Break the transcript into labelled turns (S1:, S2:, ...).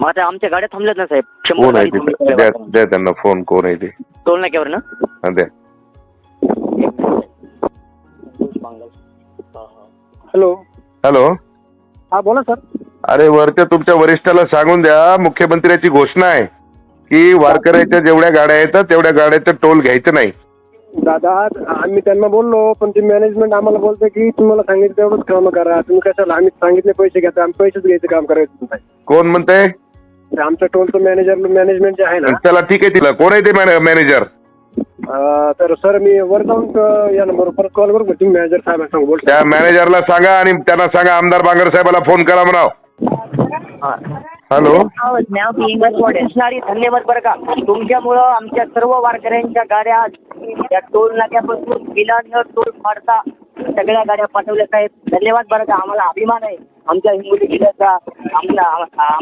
S1: मग आता आमच्या गाड्या थांबल्यात ना साहेब.
S2: कोण आहे
S1: गाडी
S2: तिथे?
S1: थांबली
S2: द्या
S1: सगळ्या.
S2: द्या त्यांना फोन, कोण आहे ते?
S1: टोल नाक्यावर ना.
S2: हा, द्या.
S3: हॅलो.
S2: हॅलो.
S3: हा बोला सर.
S2: अरे वरच्या तुमच्या वरिष्ठाला सांगून द्या, मुख्यमंत्र्याची घोषणा आहे की वारकऱ्याच्या जेवढ्या गाड्या येतात तेवढ्या गाड्याचं टोल घ्यायचं नाही.
S3: दादा आम्ही त्यांना बोललो, पण ते मॅनेजमेंट आम्हाला बोलते की तुम्हाला सांगितलं तेवढंच काम करा, तुम्ही कशाला आम्ही सांगितले पैसे घेता, आम्ही पैसेच घ्यायचं काम करायचं नाही.
S2: कोण म्हणतंय?
S3: ते आमचं टोलचं मॅनेजमेंट जे आहे ना.
S2: चला ठीक आहे, तिला कोण आहे ते मॅनेजर?
S3: तर सर मी वर जाऊन या नंबरवर परत कॉल करू का? तुम्ही मॅनेजर साहेबांना सांगू बोल.
S2: त्या मॅनेजरला सांगा आणि त्यांना सांगा आमदार बांगर साहेबाला फोन करा म्हणाव. हॅलो.
S1: असणारी धन्यवाद बरं का. तुमच्यामुळं आमच्या सर्व वारकऱ्यांच्या गाड्या त्या टोल नाक्यापासून बिलान टोल फाडता सगळ्या गाड्या पाठवल्या साहेब. धन्यवाद बरं का. आम्हाला अभिमान आहे आमच्या हिंगोली जिल्ह्याचा. आमचा